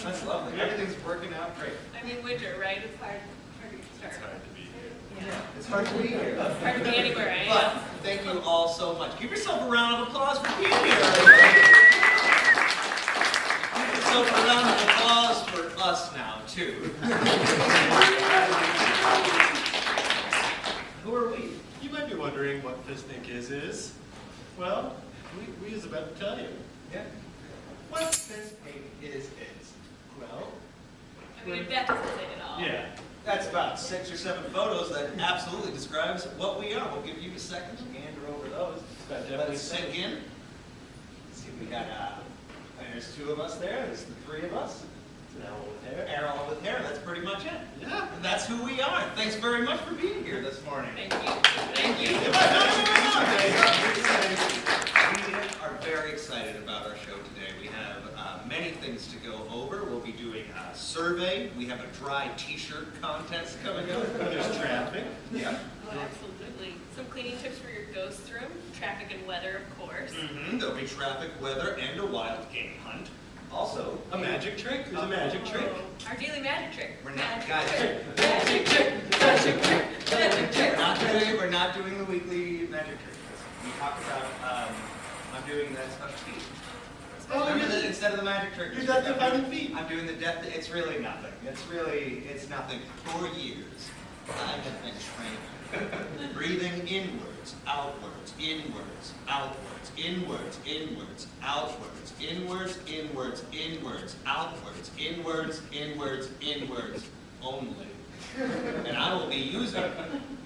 That's lovely. Everything's working out great. I mean, winter, right? It's hard to start. It's hard to be here. Yeah. It's hard to be here. It's hard to be anywhere I am. But thank you all so much. Give yourself a round of applause for being here, everybody. Give yourself a round of applause for us now, too. Who are we? You might be wondering what Fistink is. Well, we is about to tell you. Yeah. What Fistink is. Well, I mean, if that doesn't say it all. Yeah. that's about 6 or 7 photos that absolutely describes what we are. We'll give you a second to gander over those. Let it sink in. Let's see, we got, there's 2 of us there. There's the 3 of us. Now with hair. And all with hair. That's pretty much it. Yeah. And that's who we are. Thanks very much for being here this morning. Thank you. Thank you. We are very excited about our show today. We have many things to go over. We'll be doing a survey. We have a dry t-shirt contest coming up. There's traffic. Yeah. Oh, absolutely. Some cleaning tips for your ghost room. Traffic and weather, of course. There'll be traffic, weather, and a wild game hunt. Also, A magic trick? There's a magic trick. Oh, our daily magic trick. We're not, Magic guys. trick. Magic trick, magic trick, magic trick. We're not doing the weekly magic trick. We talked about, I'm doing that special feat. Oh, Instead of the magic trick. You're death defying feat. I'm doing the death, it's really nothing. It's nothing. For years, I have been training. Breathing inwards, outwards, inwards, outwards, inwards, inwards, outwards, inwards, inwards, inwards, outwards, inwards, inwards, inwards, only. And I will be using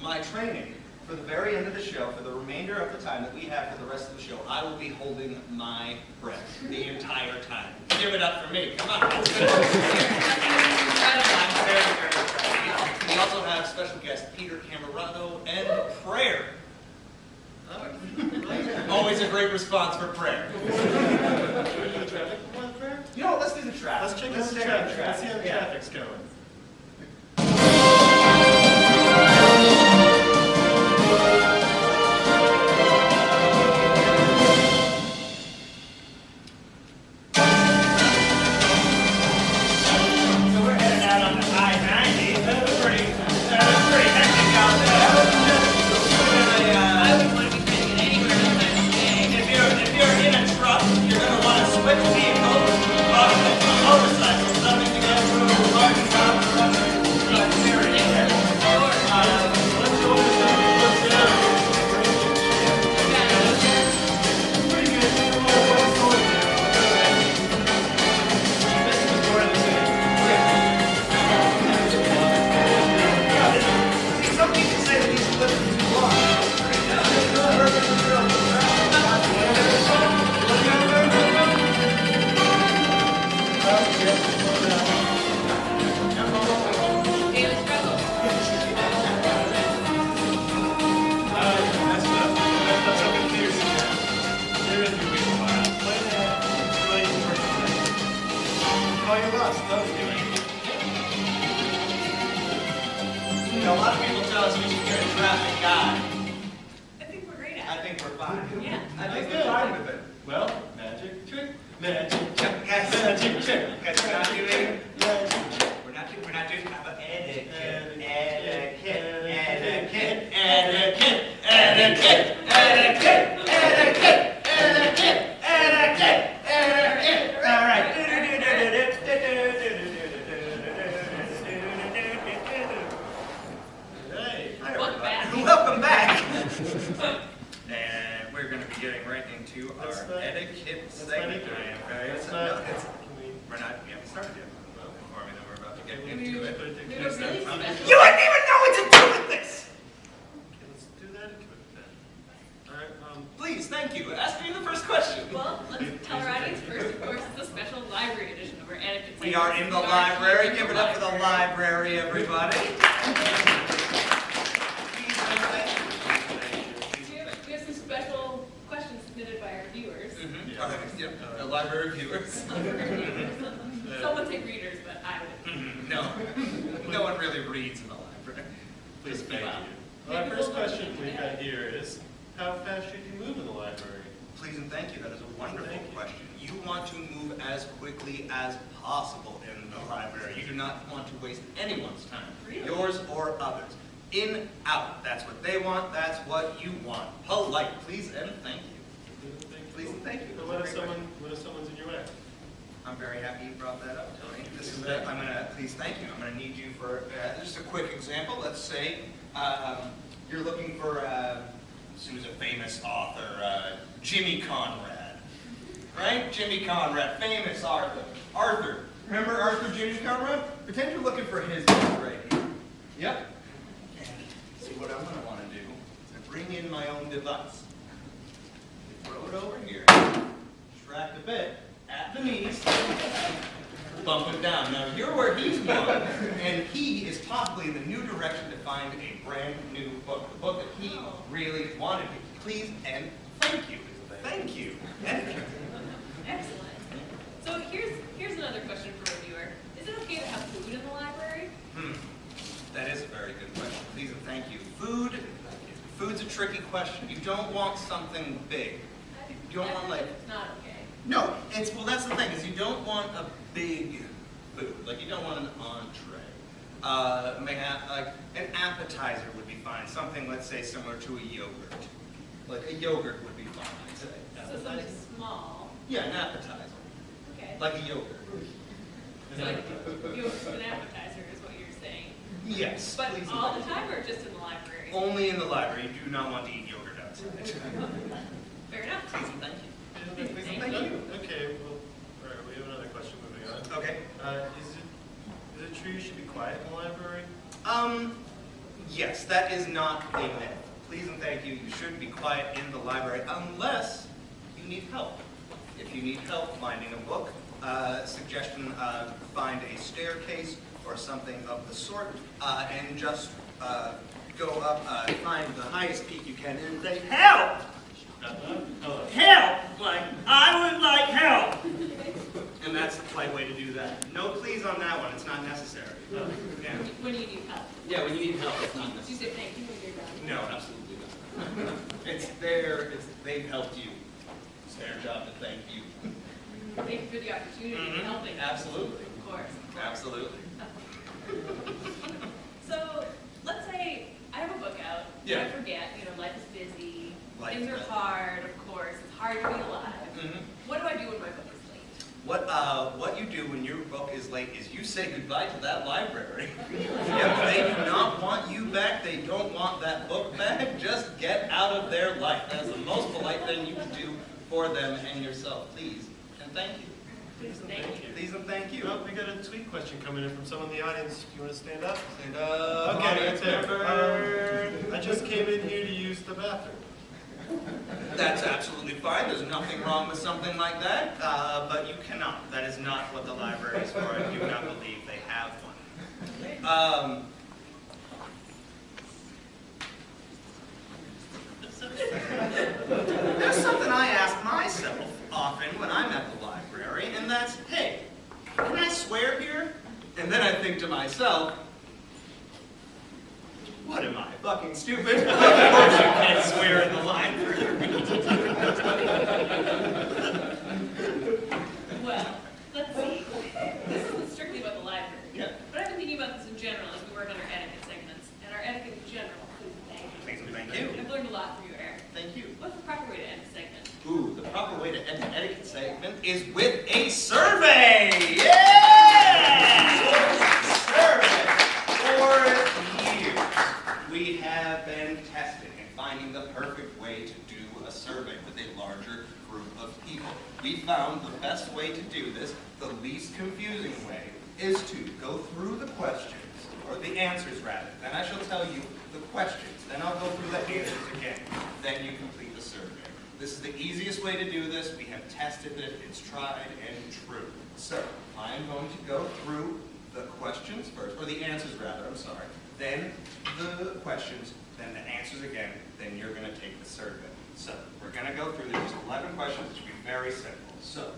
my training for the very end of the show, for the remainder of the time that we have for the rest of the show. I will be holding my breath the entire time. Give it up for me. Come on. I'm very, very proud. We also have special guest Peter Camarado and prayer. Always a great response for prayer. Should we do the traffic one prayer? You know what, let's do the traffic. Let's check out the traffic. Let's see how the Yeah. traffic's going. So we're headed out on the I-90. That was pretty hectic out there. I wouldn't want to be spending it anywhere else than today. If you're in a truck, you're going to want to switch vehicles. Motorcycles, something to get through Martin area. Let's go with the pretty good. This is the door of the city. Some people say that these clips are too long. Daily struggle. That's so confusing. There is your week. Play that. Play the first play. Oh, you lost. That was good. You know, a lot of people tell us we should get a traffic guy. I think we're great I at it. think we're fine. Yeah. I think That's we're good. fine with it. Well, magic trick. Magic trick. Guys, Magic trick. guys, we're not doing. Magic trick. We're not doing about etiquette. All right. Hey. Welcome back. Welcome back. And we're going to be getting right into our That's not- etiquette that's not segment. etiquette. Okay? That's So, not- no, it's- Can we- we haven't started yet. Before we know we're about to get We into it. have a really special. You wouldn't even know what to do with this! Okay, let's do that then. All right. Please, thank you. Ask me the first question. Well, let's tell our audience first, of course, it's a special library edition of our etiquette. We are in the library. Give it up for the library, everybody. We have some special questions submitted by our viewers. All right, yep, the library viewers. Someone say readers, but I would. No, no one really reads in the library. Please, thank Wow. you. Well, our first question we've got here is, how fast should you move in the library? Please please and thank you. That is a wonderful question. You want to move as quickly as possible in the library. You do not want to waste anyone's time, Really? yours or others. In, out. That's what they want. That's what you want. Polite, please and thank you. Please and thank you. So what if someone's in your way? I'm very happy you brought that up, Tony. This is it. Please thank you. I'm going to need you for just a quick example. Let's say you're looking for who's a famous author, Jimmy Conrad, right? Jimmy Conrad, famous Arthur. Arthur, remember Arthur Jimmy Conrad? Pretend you're looking for his book right here. Yep. And see what I'm going to want to do is bring in my own device. Throw it over here. Extract a bit. At the knees, bump it down. Now you're where he's going, and he is possibly in the new direction to find a brand new book, the book that he really wanted. Please and thank you. Thank you. Excellent. So here's another question for a viewer. Is it okay to have food in the library? That is a very good question. Please and thank you. Food's a tricky question. You don't want something big. You don't want It's not okay. No, that's the thing, is you don't want a big food. Like, you don't want an entree. Like, an appetizer would be fine. Something, let's say, similar to a yogurt. Like, a yogurt would be fine, I'd say. So something small. Yeah, an appetizer. Okay. Like a yogurt. So like an appetizer is what you're saying. Yes. But please all and the thank time or just in the library? you. Only in the library. You do not want to eat yogurt outside. Fair enough. Please and thank you. Thank you. Okay, well, all right, we have another question moving on. Okay. Is it true you should be quiet in the library? Yes, that is not a myth. Please and thank you. You should be quiet in the library unless you need help. If you need help finding a book, suggestion, find a staircase or something of the sort, and just go up, find the highest peak you can, and say, help! Help! Like, I would like help! And that's the polite way to do that. No please on that one, it's not necessary. Yeah. When you need help. Yeah, when you need help, it's not Do you necessary. say thank you when you're done? No, absolutely not. They've helped you. It's their job to thank you. Thank you for the opportunity of helping. Absolutely. Of course. Absolutely. So, let's say I have a book out, Yeah. and I forget, life is busy, Life things is are busy. hard, of course, it's hard to be alive. What do I do when my book is late? What you do when your book is late is you say goodbye to that library. If they do not want you back, they don't want that book back, just get out of their life. That is the most polite thing you can do for them and yourself. Please and thank you. Please, thank you. Please and thank you. Well, we got a tweet question coming in from someone in the audience. You want to stand up? Stand up. Okay, audience right there. member. I just came in here to use the bathroom. That's absolutely fine. There's nothing wrong with something like that, but you cannot. That is not what the library is for. I do not believe they have one. There's something I ask myself often when I'm at the library, and that's, hey, can I swear here? And then I think to myself, what am I, fucking stupid? Of course you can't swear in the library. Well, let's see. This isn't strictly about the library. Yeah. But I've been thinking about this in general as we work on our etiquette segments. And our etiquette in general, please and thank you. Thank you. I've learned a lot from you, Eric. Thank you. What's the proper way to end a segment? Ooh, the proper way to end an etiquette segment is with a survey! Yeah! Survey! For years, we have been testing and finding the perfect way to do a survey with a larger group of people. We found the best way to do this, the least confusing way, is to go through the questions, or the answers rather. Then I shall tell you the questions. Then I'll go through the answers again. Then you complete the survey. This is the easiest way to do this. We have tested it. It's tried and true. So I am going to go through the questions first, or the answers rather, I'm sorry. Then the questions, then the answers again. Then you're going to take the survey. So we're going to go through these 11 questions. It should be very simple. So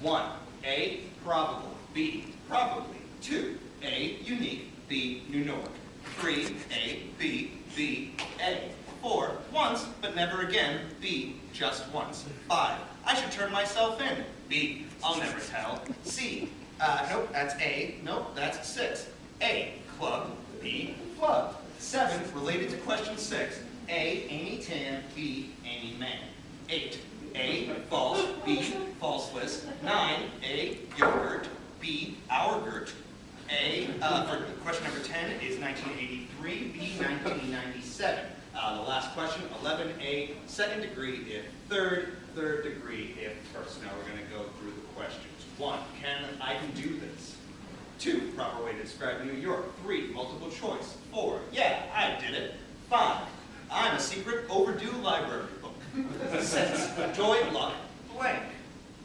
1, A, probable. B, probably. 2, A, unique. B, new norm. 3, A, B, B, A. 4, once, but never again. B, just once. 5, I should turn myself in. B, I'll never tell. C, nope, that's A. Nope, that's 6. A, club. B, plug. 7, related to question 6. A, Amy Tan. B, Amy Man. 8, A, false. B, falseless. 9, A, yogurt. B, our girt. A, for question number 10 is 1983. B, 1997. The last question, 11A, second degree if third, third degree if first. Now we're going to go through the questions. 1, I can do this. 2, proper way to describe New York. 3, multiple choice. 4, yeah, I did it. 5, I'm a secret overdue library book. 6, joy, luck, blank.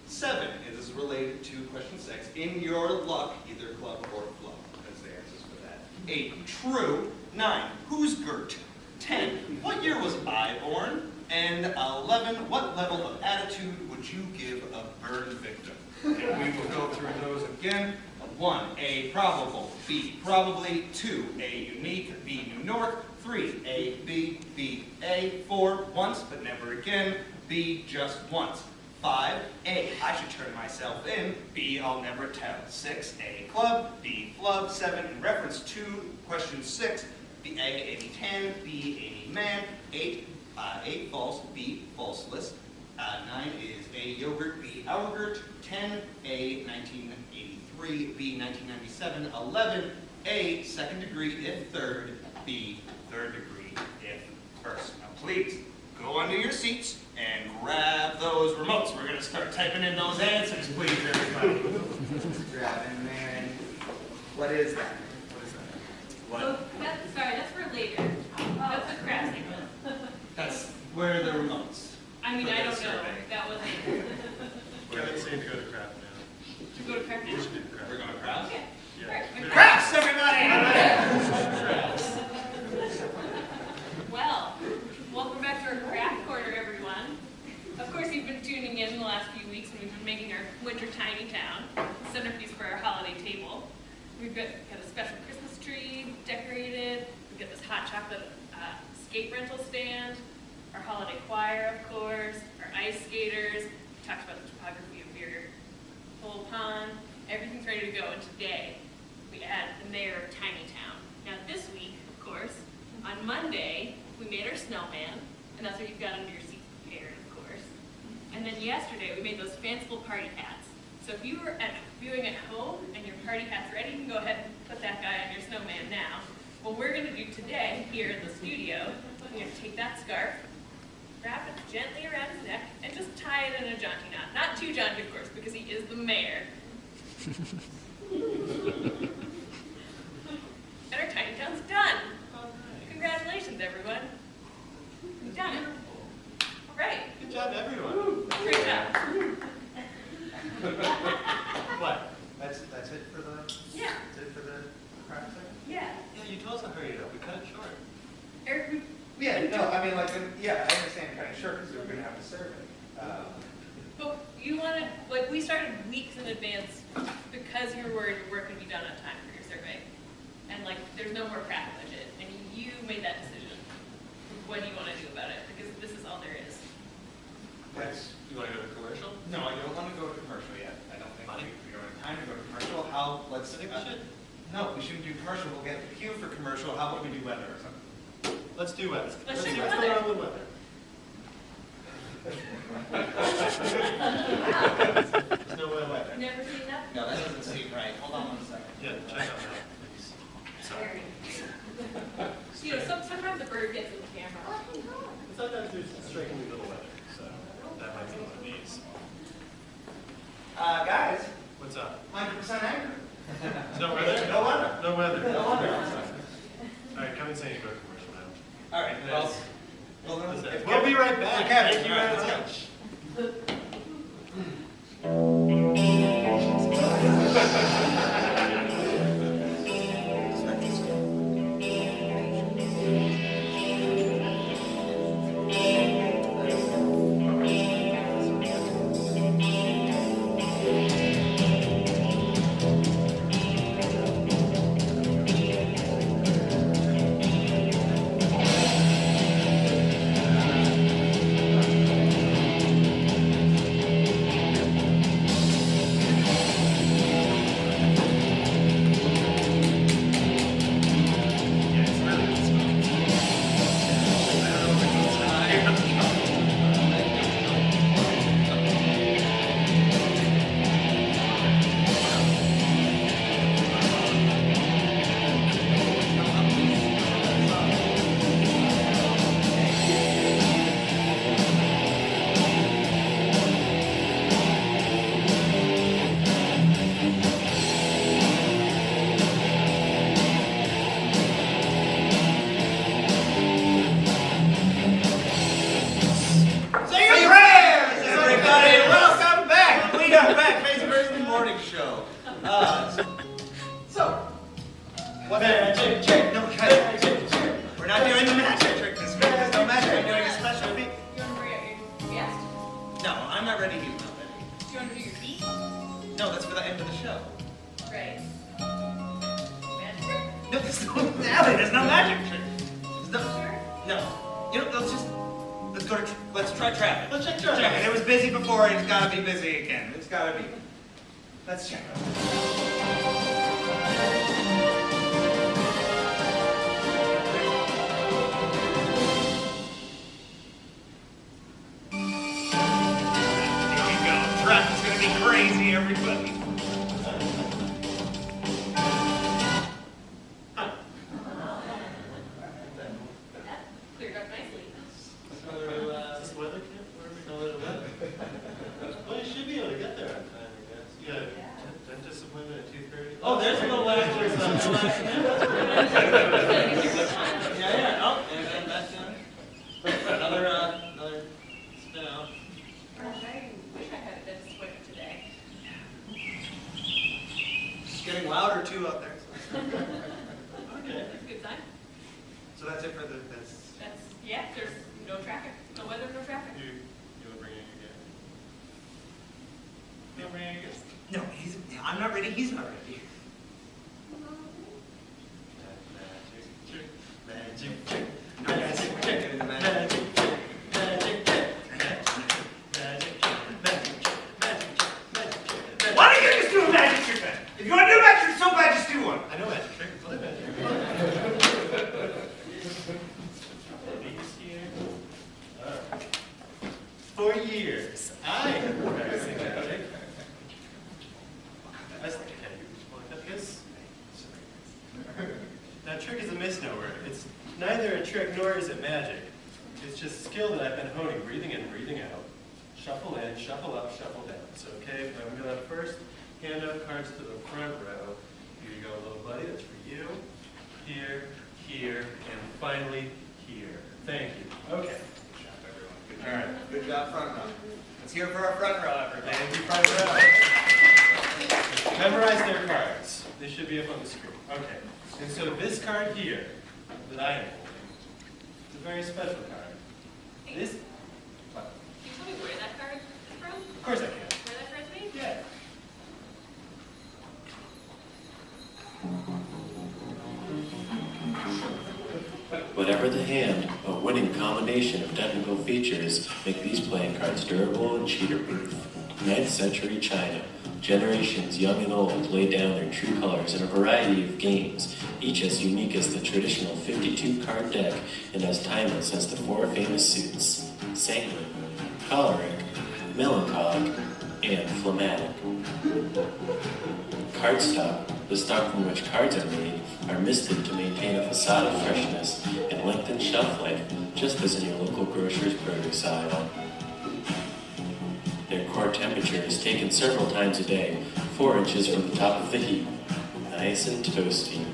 7, it is related to question 6. In your luck, either club or club. That's the answers for that. 8, true. 9, who's girt? 10, what year was I born? And 11, what level of attitude would you give a burn victim? And we will go through those again. 1, A, probable. B, probably. 2, A, unique. B, New North. 3, A, B. B, A. 4, once but never again. B, just once. 5, A, I should turn myself in. B, I'll never tell. 6, A, club. B, flub. 7, in reference to question 6. B, A, Amy Tan. B, Amy Man. 8, A, false. B, falseless. 9 is A, yogurt. B, our girt. 10, A, 1983. B, 1997. 11, A, second degree if third. B, third degree if first. Now please, go under your seats and grab those remotes. We're going to start typing in those answers, please, everybody. Grab in there. And what is that? What is that? What? So that's for later. That's the craft segment. That's where are the remotes? I mean, For I the don't know. survey. That wasn't. Kevin's saying to go to craft now. To go to craft now? We should do craft. We're going to crafts? Okay. Yeah. Alright. Crafts, everybody! Crafts. Well, welcome back to our craft corner, everyone. Of course, you've been tuning in the last few weeks, and we've been making our winter tiny town the centerpiece for our holiday table. We've got a special Christmas tree decorated. We've got this hot chocolate skate rental stand. Our holiday choir, of course. Our ice skaters. We talked about the topography of your whole pond. Everything's ready to go. And today, we add the mayor of Tiny Town. Now, this week, of course, on Monday, we made our snowman, and that's what you've got under your seat prepared, of course. And then yesterday, we made those fanciful party hats. So if you were viewing at home and your party hat's ready, you can go ahead and put that guy on your snowman now. What we're going to do today, here in the studio, we're going to take that scarf, wrap it gently around his neck, and just tie it in a jaunty knot. Not too jaunty, of course, because he is the mayor. And our tiny town's done. Congratulations, everyone. You've done it. All right. Good job, everyone. Great job. What? That's it for the Yeah. that's it for the craft segment? Yeah. Yeah, you told us to hurry it up. We cut it short. Eric, Yeah, no, I mean like yeah, I understand kind of sure because we were gonna have a survey. but you wanted, like, we started weeks in advance because you were worried your work would be done on time for your survey. And, like, there's no more craft budget. And you made that decision. What do you want to do about it? Because this is all there is. That's You want to go to commercial? no, I don't want to go to commercial yet. I don't think Money? we don't have time to go to commercial. How let's I think we should. No, we shouldn't do commercial. We'll get the queue for commercial. How about we do weather or something? Let's do weather. Let's do go weather. around with weather. There's no weather. Never seen that? No, that doesn't seem right. Hold on 1 second. Yeah, check out that, please. Sorry. You know, sometimes the bird gets in the camera. Sometimes there's strikingly little weather, so that might be one of these. Guys, What's up? 100% angry. There's no weather? No weather. No weather. No weather. All right, come and say you go to commercial now. All right. We'll be right back. Kevin, Thank you all right, very let's go. much. So, what? Magic trick. No, Magic trick. we're not doing the magic trick this week. There's no magic. I'm doing a special week. You want to bring out your guest? No, I'm not ready. He's not ready. Do you want to do your feet? No, that's for the end of the show. Right. Magic trick? No, Allie, there's no magic trick. There's no. Sure. No. You know, let's try traffic. Let's check traffic. It was busy before, it's gotta be busy again. It's gotta be. Let's check. Here we go. Traffic's gonna be crazy, everybody. That cleared up nicely. So, is this weather camp? Where are we going to weather? Well, you should be able to get there on time, I guess. You got a dentist appointment at 2:30? Oh, there's a little actress on the last Yeah. Oh, and that's done. Another spin out. I wish I had a dentist appointment today. It's getting louder too out there. Okay. That's a good sign. So that's it for the. That's, yeah, there's no traffic. No weather, no traffic. You will bring in your guest. You'll bring in your guest. No, I'm not ready. He's not ready. Magic trick. No magic trick. Doing the magic. Magic trick. Magic trick. Magic trick. Magic trick. Magic trick. Why don't you just do a magic trick then? If you want to do a magic trick so bad, just do one. I know magic trick. Play magic trick. These here. Alright. For years, I have been practicing magic. I just like you look at this. Now, trick is a misnomer. It's neither a trick nor is it magic. It's just skill that I've been honing, breathing in, breathing out. Shuffle in, shuffle up, shuffle down. So, okay, I'm going to first hand out cards to the front row. Here you go, little buddy, that's for you. Here, here, and finally here. Thank you. Okay. Good job, everyone. Good All right. Good job, front row. Let's hear it for our front row, everybody. Thank you, front row. Memorize their cards. They should be up on the screen. Okay. And so this card here that I am holding is a very special card. This, what? Can you tell me where that card is from? Of course I can. Where that card's made? Yeah. Whatever the hand, a winning combination of technical features make these playing cards durable and cheater-proof. 9th century China. Generations young and old laid down their true colors in a variety of games, each as unique as the traditional 52-card deck and as timeless as the 4 famous suits: sanguine, choleric, melancholic, and phlegmatic. Cardstock, the stock from which cards are made, are misted to maintain a facade of freshness and lengthen shelf life, just as in your local grocer's produce aisle. Their core temperature is taken several times a day, 4 inches from the top of the heap. Nice and toasty.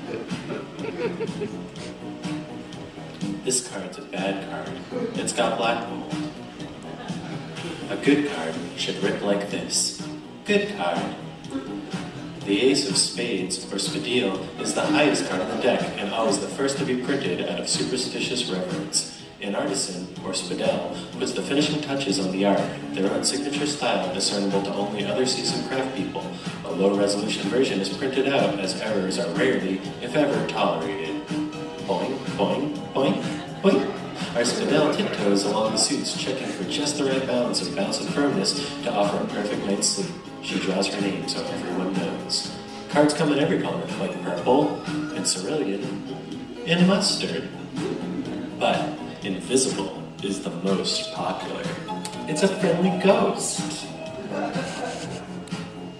This card's a bad card. It's got black mold. A good card should rip like this. Good card. The ace of spades, or spadille, is the highest card in the deck and always the first to be printed out of superstitious reverence. An artisan, or spadelle, puts the finishing touches on the art, their own signature style discernible to only other seasoned craft people. A low-resolution version is printed out as errors are rarely, if ever, tolerated. Boing, boing, boing, boing. Our spadelle tiptoes along the suits, checking for just the right balance of bounce and firmness to offer a perfect night's sleep. She draws her name so everyone knows. Cards come in every color, like purple, and cerulean, and mustard. But invisible is the most popular. It's a friendly ghost.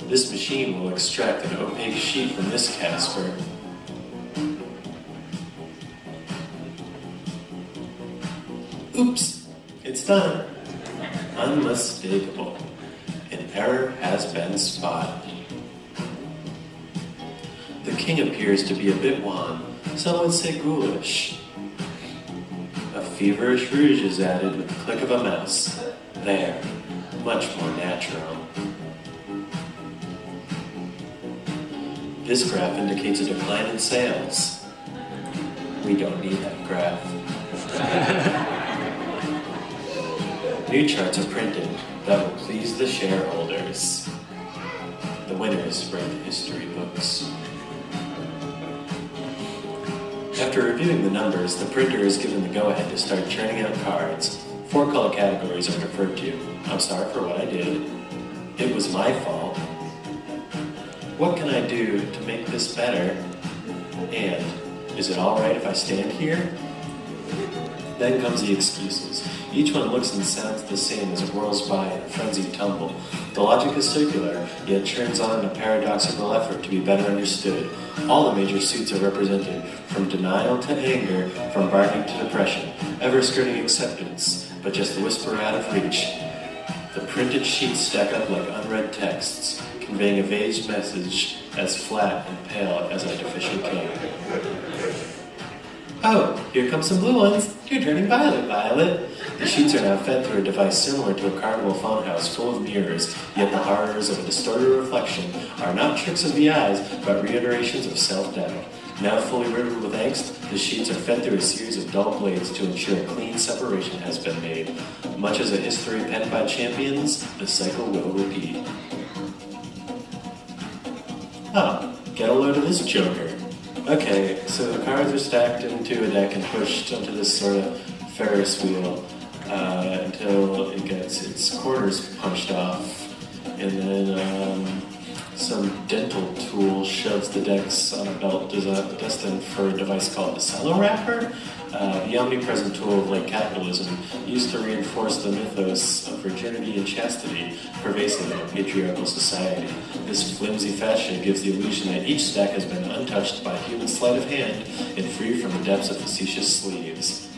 This machine will extract an opaque sheet from this Casper. Oops, it's done. Unmistakable. An error has been spotted. The king appears to be a bit wan, some would say ghoulish. A feverish rouge is added with the click of a mouse. There, much more natural. This graph indicates a decline in sales. We don't need that graph. New charts are printed that will please the shareholders. The winners write the history books. After reviewing the numbers, the printer is given the go-ahead to start churning out cards. 4 color categories are referred to. I'm sorry for what I did. It was my fault. What can I do to make this better? And is it alright if I stand here? Then comes the excuses. Each one looks and sounds the same as it whirls by in a frenzied tumble. The logic is circular, yet churns on in a paradoxical effort to be better understood. All the major suits are represented, from denial to anger, from bargaining to depression, ever skirting acceptance, but just a whisper out of reach. The printed sheets stack up like unread texts, conveying a vague message as flat and pale as artificial cake. Oh, here come some blue ones. You're turning violet, Violet. The sheets are now fed through a device similar to a carnival funhouse full of mirrors, yet the horrors of a distorted reflection are not tricks of the eyes, but reiterations of self-doubt. Now fully riddled with angst, the sheets are fed through a series of dull blades to ensure a clean separation has been made. Much as a history penned by champions, the cycle will repeat. Oh, get a load of this joker. Okay, so the cards are stacked into a deck and pushed onto this sort of Ferris wheel until it gets its corners punched off, and then some dental tool shoves the decks on a belt destined for a device called the cello wrapper. The omnipresent tool of late capitalism used to reinforce the mythos of virginity and chastity pervasive in a patriarchal society. This flimsy fascia gives the illusion that each stack has been untouched by human sleight of hand and free from the depths of facetious sleeves.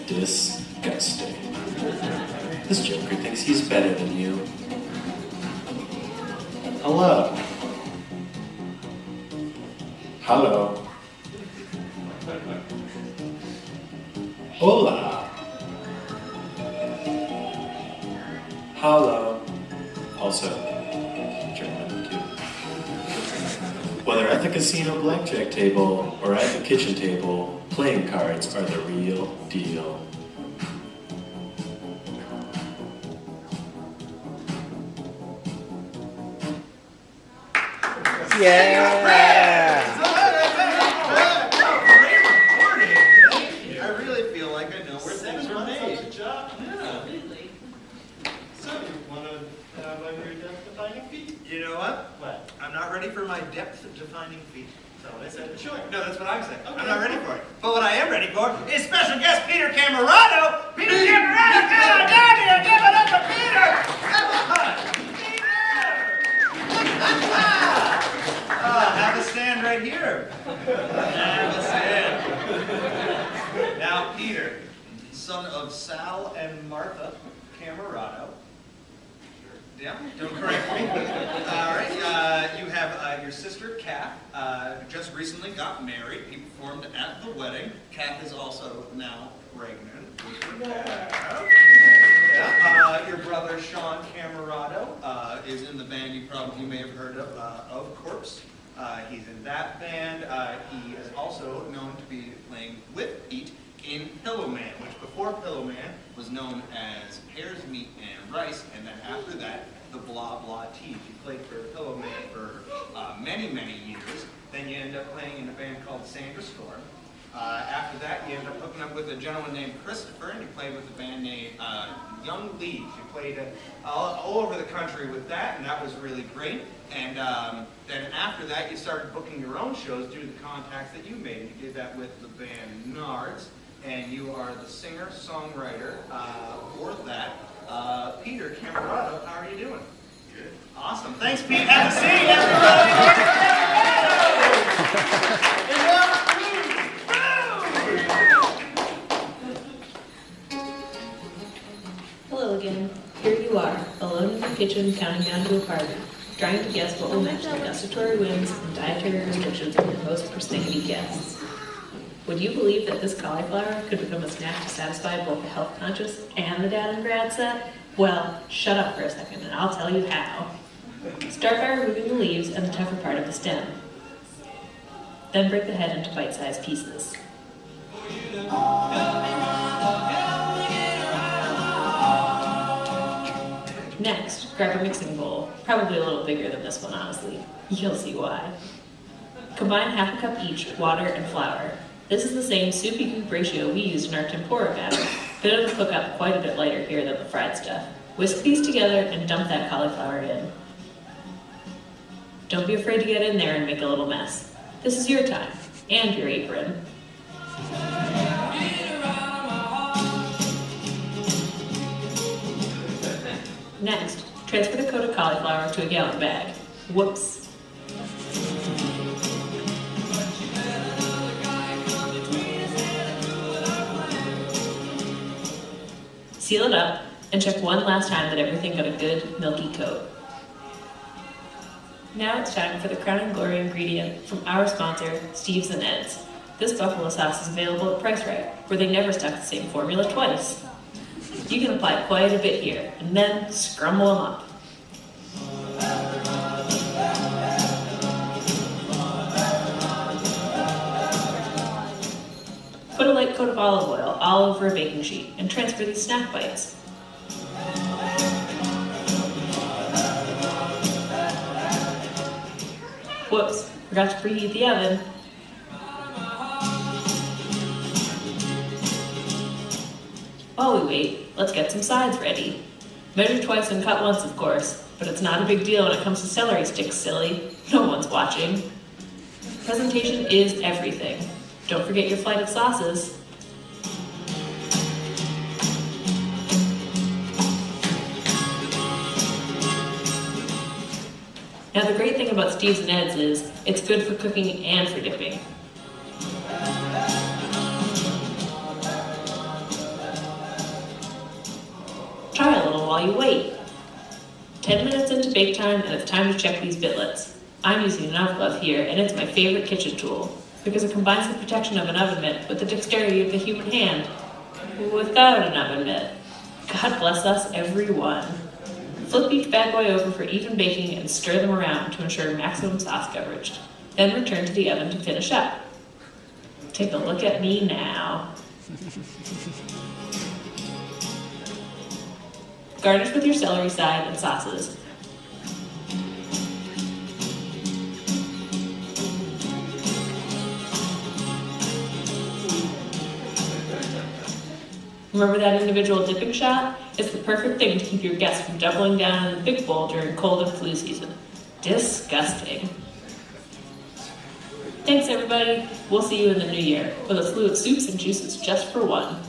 Disgusting. This joker thinks he's better than you. Hello. Hello. Hola. Hello. Also, German too. Whether at the casino blackjack table or at the kitchen table, playing cards are the real deal. Yeah! Great reporting. I really feel like I know where things are made. Good job. Absolutely. So, you want to learn your depth-defining feat? You know what? What? I'm not ready for my depth-defining feat. Is that what I said? Sure. No, that's what I'm saying. Okay. I'm not ready for it. But what I am ready for is special guest Peter Camerado. Peter Camerado, come on down here. Give it up for Peter. Come on. Have a stand right here. Have a stand. Now, Peter, son of Sal and Martha Camerado. Yeah, don't correct me. All right, you have your sister, Kath, who just recently got married. He performed at the wedding. Kath is also now pregnant. Yeah. Your brother, Sean Camerado, is in the band you may have heard of Corpse. He's in that band. He is also known to be playing with Pete in Pillow Man, which before Pillow Man was known as Pears, Meat, and Rice, and then after that, the Blah Blah Tees. You played for Pillow Man for many, many years. Then you end up playing in a band called Sandra Storm. After that, you end up hooking up with a gentleman named Christopher, and you played with a band named Young Leaves. You played all over the country with that, and that was really great. And then after that, you started booking your own shows due to the contacts that you made. You did that with the band Nards, and you are the singer-songwriter for that. Peter Camerado, how are you doing? Good. Awesome. Thanks, Pete. Have a seat, everybody. Hello again. Here you are, alone in the kitchen, counting down to a party, trying to guess what will match the gustatory whims and dietary restrictions of your most persnickety guests. Would you believe that this cauliflower could become a snack to satisfy both the health-conscious and the dad and grad set? Well, shut up for a second and I'll tell you how. Start by removing the leaves and the tougher part of the stem. Then break the head into bite-sized pieces. Next, grab a mixing bowl, probably a little bigger than this one, honestly. You'll see why. Combine half a cup each, water and flour. This is the same soupy goop ratio we used in our tempura batter, but it'll cook up quite a bit lighter here than the fried stuff. Whisk these together and dump that cauliflower in. Don't be afraid to get in there and make a little mess. This is your time, and your apron. Next, transfer the coated cauliflower to a gallon bag. Whoops. Seal it up and check one last time that everything got a good milky coat. Now it's time for the crown and glory ingredient from our sponsor, Steve's and Ed's. This buffalo sauce is available at Price Right, where they never stuck the same formula twice. You can apply quite a bit here, and then scrumble them up. Put a light coat of olive oil all over a baking sheet, and transfer these snack bites. Whoops, forgot to preheat the oven. While we wait, let's get some sides ready. Measure twice and cut once, of course, but it's not a big deal when it comes to celery sticks, silly. No one's watching. Presentation is everything. Don't forget your flight of sauces. Now the great thing about Steve's and Ed's is it's good for cooking and for dipping. Try a little while you wait. 10 minutes into bake time and it's time to check these bitlets. I'm using an oven glove here and it's my favorite kitchen tool because it combines the protection of an oven mitt with the dexterity of the human hand without an oven mitt. God bless us, everyone. Flip each bad boy over for even baking and stir them around to ensure maximum sauce coverage. Then return to the oven to finish up. Take a look at me now. Garnish with your celery side and sauces. Remember that individual dipping shot? It's the perfect thing to keep your guests from doubling down in the big bowl during cold and flu season. Disgusting. Thanks, everybody. We'll see you in the new year with a slew of soups and juices just for one.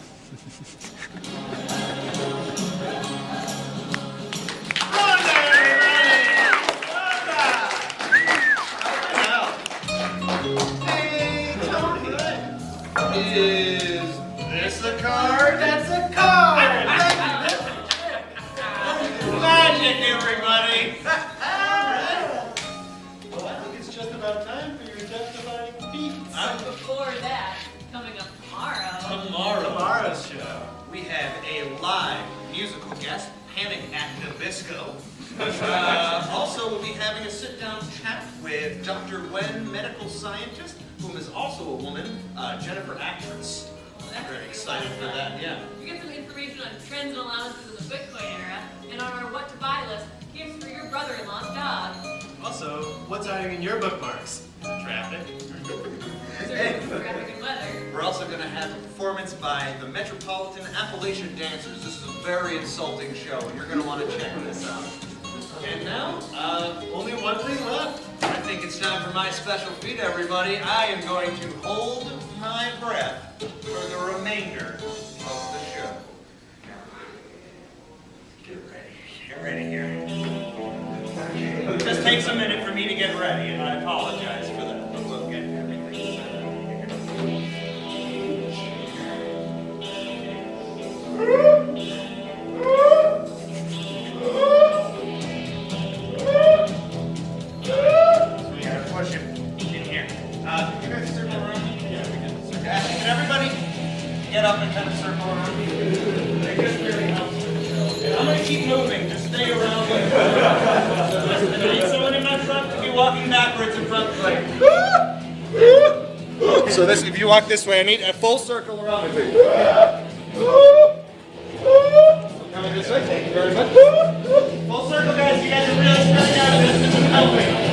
Is this a card? That's a card! Magic, everybody! Well, I think it's just about time for your death-defying feats. Before that, coming up tomorrow. Tomorrow's show. We have a live musical guest, Panic at Nabisco. Also, we'll be having a sit-down chat with Dr. Wen, medical scientist, whom is also a woman, Jennifer actress. Very excited for that, yeah. We get some information on trends and allowances in the Bitcoin era, and on our what to buy list, gifts for your brother-in-law's dog. Also, what's hiding in your bookmarks? Traffic. Traffic and weather. We're also going to have a performance by the Metropolitan Appalachian Dancers. This is a very insulting show, and you're going to want to check this out. And now, Only one thing left. I think it's time for my special feat, everybody. I am going to hold my breath for the remainder of the show. Get ready here. It just takes a minute for me to get ready, and I apologize for that, but we'll get everything set. We gotta push it in here. Can you guys circle around me? Yeah, we can circle. Can everybody get up and kind of circle around me? It just really helps. I'm gonna keep moving. Just stay around me. If I need someone in my front to be walking backwards in front, like, So this, if you walk this way, I need a full circle around me, please. Coming this way, thank you very much. Full circle, guys. You guys are really spreading out. This isn't helping.